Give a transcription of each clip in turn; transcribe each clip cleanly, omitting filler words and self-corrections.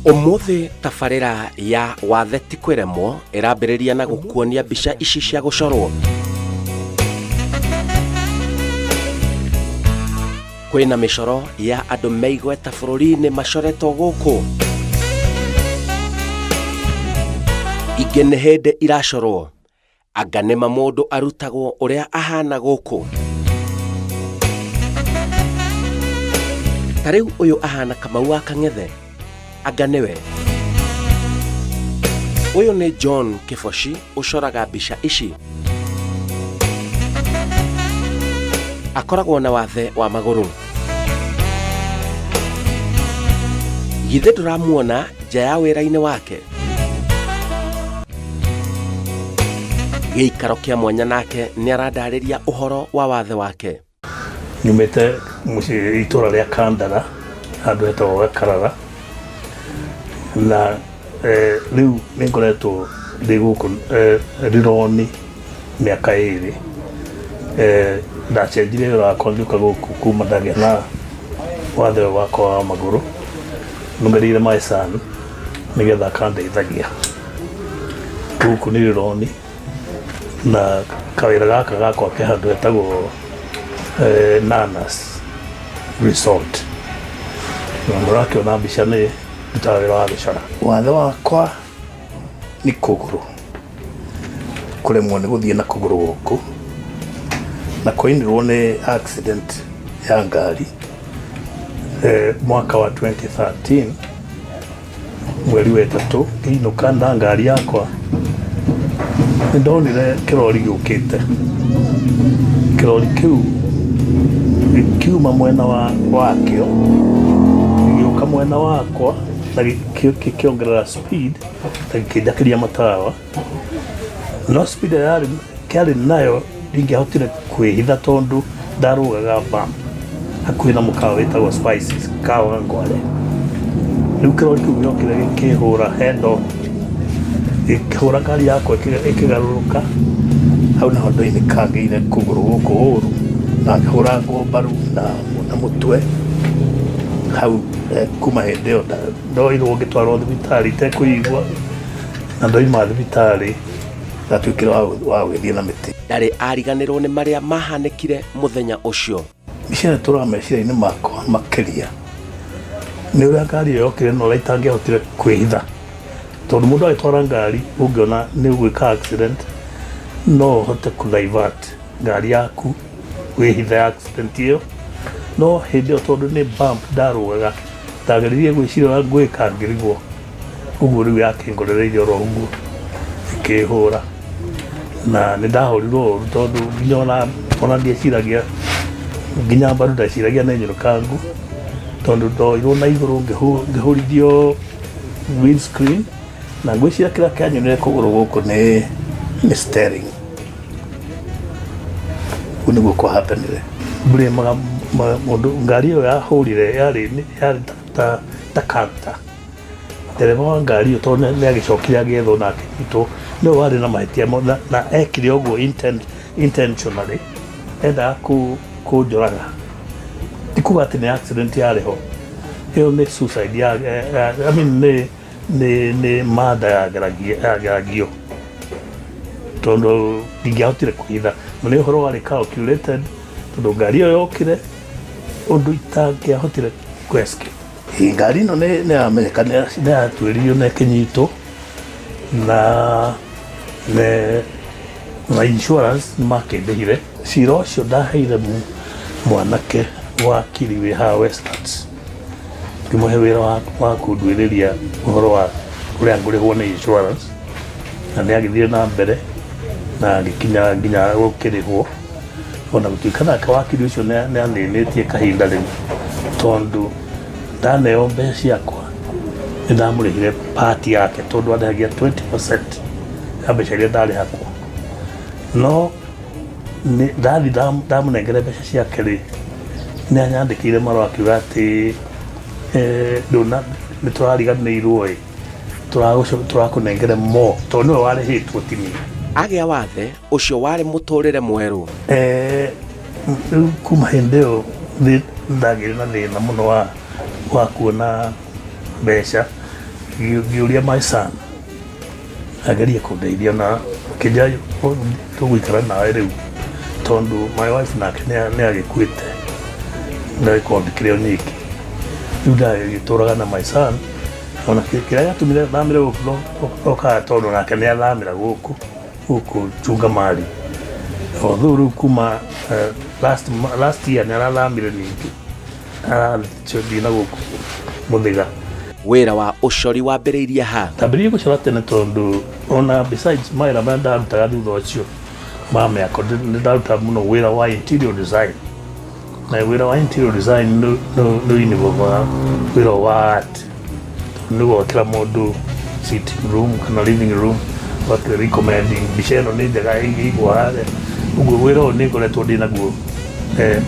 Umuthi tabarĩra ya Wathe ti kwĩremwo ĩrambĩrĩria na gũkuonia mbica ici cia gũcorwo. Kwĩna mĩcoro ya andũ meigweta bũrũri-inĩ macoretwo gũkũ. Ingĩ nĩ hĩndĩ iracorwo, anga nĩma mũndũ arutagwo ũrĩa ahana gũkũ. Tarĩu ũyũ ahana Kamau wa Kang'ethe, anga nĩwe. Ũyũ nĩ John Kibocha ũcoraga mbica ici. Akoragwo na wathe wa magũrũ. Githĩ ndũramuona nja ya wĩra-inĩ wake? Gĩikaro kĩa mwanya nake nĩ arandarĩria ũhoro wa wathe wake. Nyumĩte itũra rĩa Kandara, handũ hetagwo Gakarara, na rĩu nĩ ngoretwo ndĩ gũkũ Rironi mĩaka ĩrĩ. Ndacenjire wĩra wakwa ngĩũka gũkũ kuma ndagĩa na wathe wakwa wa magũrũ. Nũmĩrĩire my son nĩgetha akandeithagia gũkũ nĩ Rironi, na kawĩra gaka gakwa ke handũ hetagwo Nanas Resort. Na mũrakĩona mbica nĩ ndutaga wĩra wa gũcora. Wathe wakwa nĩ kũgũrũ, kũremwo nĩ gũthiĩ na kũgũrũ gũkũ, na kũinirwo nĩ accident ya ngari mwaka wa 2013 mweri wa ĩtatũ. Ngĩinũka na ngari yakwa nĩ ndonire kĩrori gĩũkĩte. Kĩrori kĩu kiuma mwena wakĩo gĩũka mwena wakwa na gĩkĩongerera speed na gĩkĩnjakĩria matawa, no speed kĩarĩ nayo ndingĩahotire kwĩhitha tondũ ndarũgaga bump hakuhĩ na mũkawa wĩtagwo Spices kawa Ngware. Rĩu kĩrori kĩu gĩokire gĩkĩhũra head on, gĩkĩhũra ngari yakwa ĩkĩgarũrũka. Hau naho ndoinĩkangĩire kũgũrũ gũkũ ũru na ngĩhũrangwo mbaru na mũtwe. Hau kuma hĩndĩ ĩyo ndoirwo ngĩtwarwo thibitarĩ itekũigua, na ndoima thibitarĩ ndatuĩkire wa gũgĩthiĩ na mĩtĩ. Ndarĩ ariganĩrwo nĩ marĩa mahanĩkire mũthenya ũcio. Mbica tũra meciria-inĩ makwa makĩria nĩ ũrĩa ngari ĩyo yokire na ũrĩa itangĩahotire kwĩhitha, tondũ mũndũ agĩtwara ngari ũngĩona nĩ ũgwĩka accident no ũhote kũ-divert ngari yaku wĩhithe accident ĩyo. No hĩndĩ ĩyo tondũ nĩ bump ndarũgaga, ndageririe gwĩciria ngwĩka ngĩrigwo, ũguo rĩu yakĩngorereirie oro ũguo ĩkĩhũra, na nĩ ndahũrirwo ũru tondũ nginya ona ndieciragia, nginya mbaru ndeciragia nĩ nyũrũkangu, tondũ ndoirwo na igũrũ ngĩhũrithio windscreen, na ngwĩciria kĩrĩa kĩanyonire kũgũrũ gũkũ nĩ steering. Ũguo nĩguo kwahapanire. Mbũrĩmaga mũndũ ngari ĩyo yahũrire yarĩ ta kanta. Ndereba wa ngari ĩyo tondũ nĩ agĩcokire agĩethwo na akĩnyitwo, nĩwe warĩ na mahĩtia na ekire ũguo intentionally, endaga kũnjoraga. Ti kuga atĩ nĩ accident yarĩho, ĩyo nĩ suicide nĩ murder yageragio, tondũ ndingĩahotire kũhitha, na nĩ ũhoro warĩ calculated tondũ ngari ĩyo yokire ũndũ itangĩahotire kũ-escape. Ngari ĩno nĩ yamenyeka nĩ yatuĩririo na ĩkĩnyitwo, na insurance nĩ makĩndĩhire. Cira ũcio ndaheire mwanake wakiri wĩ haha Westlands, ngĩmũhe wĩra wa kũnduĩrĩria ũhoro wa ũrĩa ngũrĩhwo nĩ insurance, na nĩ agĩthire na mbere na ngĩkinya nginya gũkĩrĩhwo. Ona gũtuĩka nake wakiri ũcio nĩ anĩnĩtie kahinda rĩu, tondũ ndaneo mbeca ciakwa nĩ ndamũrĩhire part yake, tondũ andehagia 20% ya mbeca iria ndarĩhakwo. No ndathi ndamũnengere mbeca ciake rĩ, nĩ anyandĩkĩire marũa akiuga atĩ nĩ tũrariganĩirwo ĩ, tũrakũnengere mo, tondũ nĩwe warĩhĩtwo ti niĩ. Agĩa wathe ũcio warĩ mũtũrĩre mwerũ. Rĩu kuma hĩndĩ ĩyo ndagĩire na thĩna mũno wa kuona mbeca ngĩũria my son agerie kũndeithia na kĩnjayo tũgũikara nawe rĩu tondũ my wife nake nĩ agĩkuĩte na kwandĩkire o nyiki rĩu ndagĩtũraga na my son ona kĩrĩa gĩatũmire thamĩre gũkũ okaga tondũ nake nĩ athamĩra gũkũ chunga mari although rĩu kuma last year nĩ arathamire ningĩ arathiĩ na gũkũ Mũthĩga. Wĩra wa ũcori wambĩrĩirie ha? Ndambĩrĩirie gũcora tene tondũ ona besides mawĩra marĩa ndarutaga thutha ũcio ma mĩako nĩ ndaruta mũno wĩra wa interior design na wĩra wa interior design nĩ involve wĩra wa art nĩ gwakĩra mũndũ sitting room kana living room wakĩra recommending mbica ĩno nĩ njega ĩigwo harĩa ũguo wĩra ũyũ nĩ ngoretwo ndĩ naguo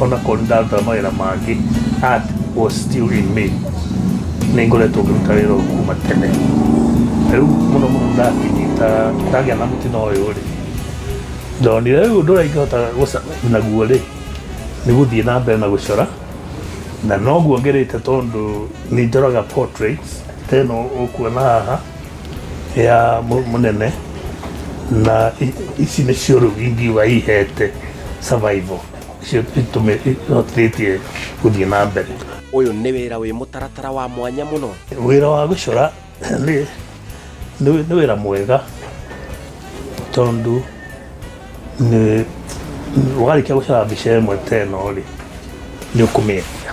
ona korwo nĩ ndaruta mawĩra mangĩ art was still in me nĩ ngoretwo ngĩruta wĩra ũyũ kuma tene rĩu mũno ndakinyita ndagĩa na mũtino ũyũ rĩ ndonire rĩu ũndũ ũrĩa ingĩhota gũcemania naguo rĩ nĩ gũthiĩ na mbere na gũcora na noguo ngerĩte tondũ nĩ njoraga portraits ta ĩno ũkuona haha ya mũnene na ici nĩcio rĩu ingiuga ihete survival icio ihotithĩtie gũthiĩ na mbere. Ũyũ nĩ wĩra wĩ mũtaratara wa mwanya mũno. Wĩra wa gũcora nĩ wĩra mwega tondũ warĩkia gũcora mbica ĩmwe ta ĩno rĩ nĩ ũkũmĩendia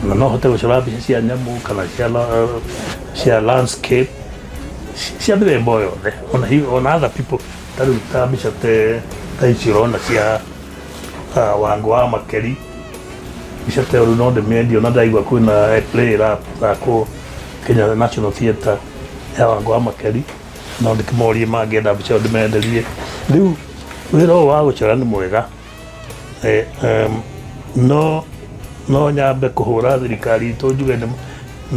na no hote gũcora mbica cia nyamũ kana cia landscape cia mĩthemba yothe ona other people tarĩu ta mbica ta ici ũrona cia Wangũ wa Makeri mbica ta rĩu no ndĩmĩendie ona ndaigua kwĩna play ĩrakwo Kenya National Theatre ya Wangũ wa Makeri no ndĩkĩmorie mangĩenda mbica ĩyo ndĩmenderie. Rĩu wĩra ũyũ wa gũcora nĩ mwega no nyambe kũhũra thirikari itũ njuge nĩ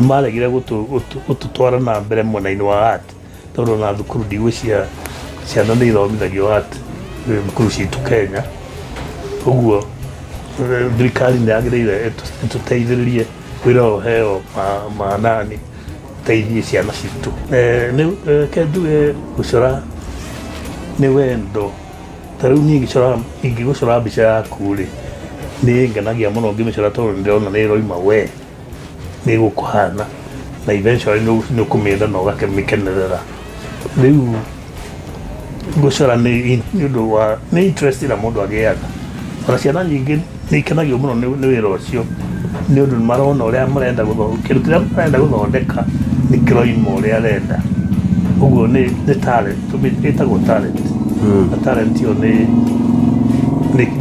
maregire gũtũtwara na mbere mwena-inĩ wa art tondũ ona thukuru ndigwĩcia ciana nĩ ithomithagio art thukuru citũ Kenya ũguo thirikari nĩ yagĩrĩire ĩtũteithĩrĩrie wĩra ũyũ heo manani teithie ciana citũ. Njuge gũcora nĩ wendo ta rĩu niĩ ingĩgũcora mbica yaku rĩ nĩ ngenagia mũno ngĩmĩcora tondũ nĩ ndĩrona nĩ ĩroima we nĩ gũkũhana na eventually nĩ ũkũmĩenda na ũgakĩmĩkenerera. Rĩu gũcora nĩ ũndũ wa nĩ interest ĩrĩa mũndũ agĩaga ona ciana nyingĩ nĩ ikenagio mũno nĩ wĩra ũcio nĩ ũndũ nĩ marona ũrĩa marenda kĩndũ kĩrĩa marenda gũthondeka nĩ kĩroima ũrĩa arenda ũguo nĩ talent ĩtagwo talent na talent ĩyo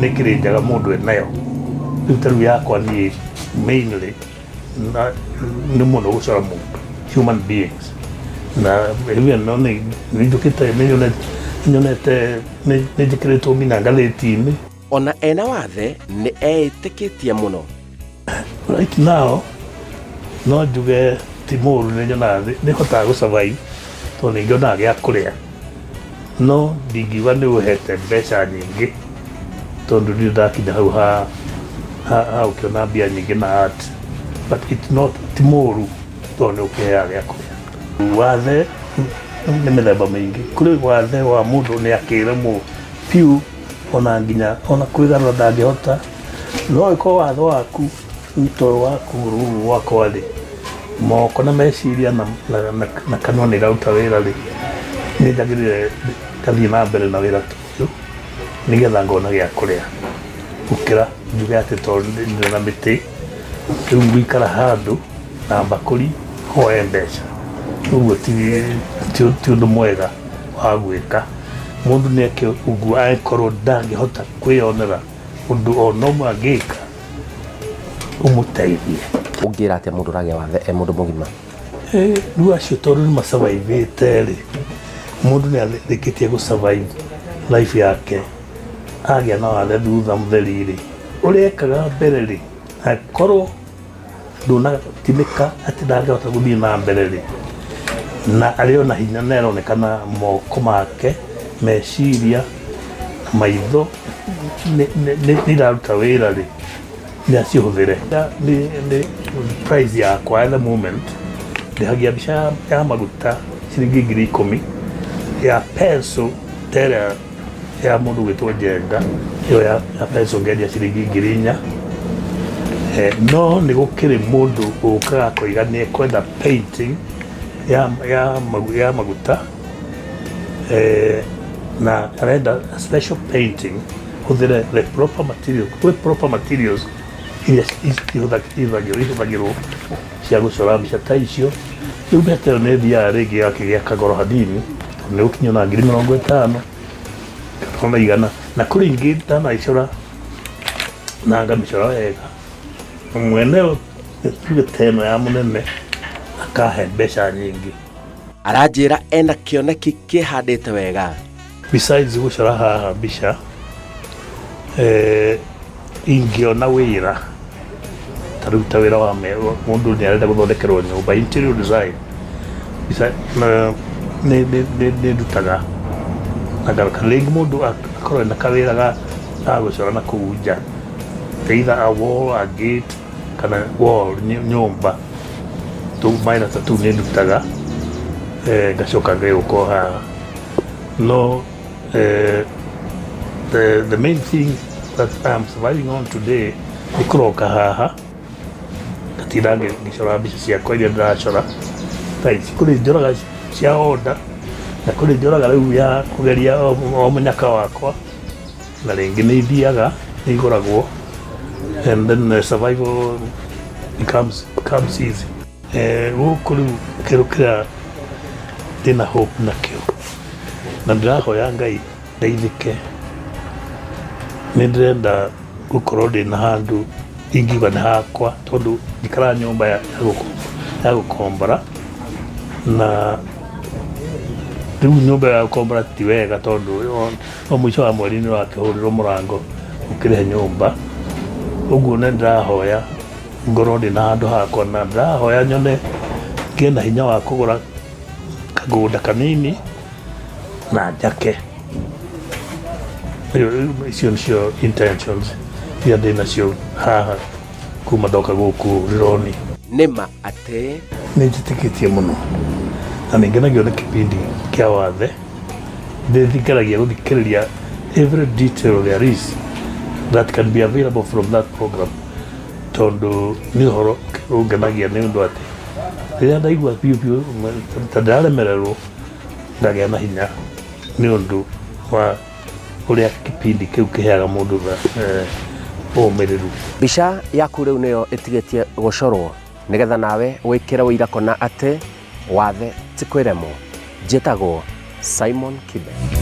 nĩ kĩrĩ njega mũndũ enayo. Rĩu ta rĩu yakwa niĩ mainly nĩ mũno gũcora human beings na even no nĩ njũkĩte nĩnyonete nĩ njĩkĩrĩtwo mina ngathĩti-inĩ. Ona ena Wathe nĩ eĩtĩkĩtie mũno. Right now no njuge ti mũru nĩ nyonaga nĩ hotaga gũsurvive tondũ nĩ ngĩonaga gĩa kũrĩa no ndingiuga nĩ ũhete mbeca nyingĩ tondũ nĩ ndakinya hau ha ũkĩona mbia nyingĩ na art but it's not ti mũru tondũ nĩ ũkĩheaga gĩa kũrĩa. Wathe nĩ mĩthemba mĩingĩ kũrĩ wathe wa mũndũ nĩ akĩremwo biũ ona nginya ona kwĩgarũra ndangĩhota no angĩkorwo wathe waku ũtoro waku rũrũ wakwa rĩ moko na meciria na kanua nĩ iraruta wĩra rĩ nĩ njagĩrĩire ngathiĩ na mbere na wĩra ũyũ nĩgetha ngona gĩa kũrĩa gũkĩra njuge atĩ tondũ ndĩ na mĩtĩ rĩu ngũikara handũ na mbakũri hoe mbeca ũguo ti ũndũ mwega wa gwĩka. Mũndũ nĩ eke ũguo angĩkorwo ndangĩhota kwĩyonera ũndũ ona ũmwe angĩka ũmũteithie. Ũngĩra atĩa mũndũ ũragĩa Wathe mũndũ mũgima? Rĩu acio tondũ nĩ masurvivĩte rĩ mũndũ nĩ arĩkĩtie gũsurvive life yake agĩa na Wathe thutha mũtheri rĩ ũrĩa ekaga mbere rĩ angĩkorwo ndũnatinĩka atĩ ndangĩhota gũthiĩ na mbere rĩ na arĩ ona hinya na aronekana moko make meciria maitho nĩ iraruta wĩra rĩ nĩ acihũthĩre. Nĩ prize yakwa at the moment ndĩhagia mbica ya maguta ciringi 10,000 ya peso tere ya mũndũ gwĩtwo Njenga ĩyo ya peso ngendia ciringi 4,000. No nĩ gũkĩrĩ mũndũ ũkaga kũiga nĩ kwenda painting ya maguta na arenda special painting hũthĩre the proper materials with proper materials iria ihũthagĩrwo cia gũcora mbica ta icio. Rĩu mbica ĩyo nĩ thiaga rĩngĩ yakĩgĩa kagoro hanini tondũ nĩ gũkinya na 50,000 kana 100, na kũrĩ ingĩ ndanacora na ngamĩcora wega mwene teno ya mũnene akahe mbeca nyingĩ. Aranjĩra ena kĩoneki kĩhandĩte wega. Besides gũcora haha mbica ingĩona wĩra taruta wĩra wa mũndũ nĩ arenda gũthondekerwo nyũmba interior design nĩ ndutaga na rĩngĩ mũndũ akorwo na kawĩra ga gũcora na kũu nja either a wall, a gate kana wall nyũmba maina ta tu nĩ ndutaga ngacoka ngĩũka haha. No the main thing that I'm surviving on today nĩ kũroka haha ngatinda ngĩcora mbica ciakwa iria ndĩracora ta ici. Kũrĩ njoraga cia order na kũrĩ njoraga rĩu ya kũgeria o mũnyaka wakwa, na rĩngĩ nĩ ithiaga nĩ igũragwo and then survival becomes easy. Gũkũ rĩu kĩrũ kĩrĩa ndĩna hope nakĩo na ndĩrahoya Ngai ndeithĩke, nĩ ndĩrenda gũkorwo ndĩna handũ ingiuga nĩ hakwa tondũ njikara nyũmba ya gũkombora, na rĩu nyũmba ya gũkombora ti wega tondũ o mũico wa mweri nĩ ũrakĩhũrĩrwo mũrango ũkĩrĩhe nyũmba. Ũguo nĩ ndĩrahoya ngorwo ndĩna handũ hakwa, na ndĩrahoya nyone ngĩe na hinya wa kũgũra kagũnda kanini na njake. Icio nĩcio intentions iria ndĩ nacio haha kuma ndoka gũkũ rĩroni. Nĩma atĩ nĩ njĩtĩkĩtie mũno na nĩ ngenagio nĩ kĩbindi kĩa Wathe. Ndĩthikaragia gũthikĩrĩria every detail there is that can be available from that program, tondũ nĩ ũhoro ũngenagia nĩ ũndũ atĩ rĩrĩa ndaigua biũ ta ndĩraremererwo ngagĩa na hinya nĩ ũndũ wa ũrĩa kĩbindi kĩu kĩheaga mũndũ ũmĩrĩru. Mbica yaku rĩu nĩyo ĩtigĩtie gũcorwo nĩgetha nawe wĩkĩre ũira kona atĩ Wathe ti kwĩremwo. Njĩtagwo Simon Kibe.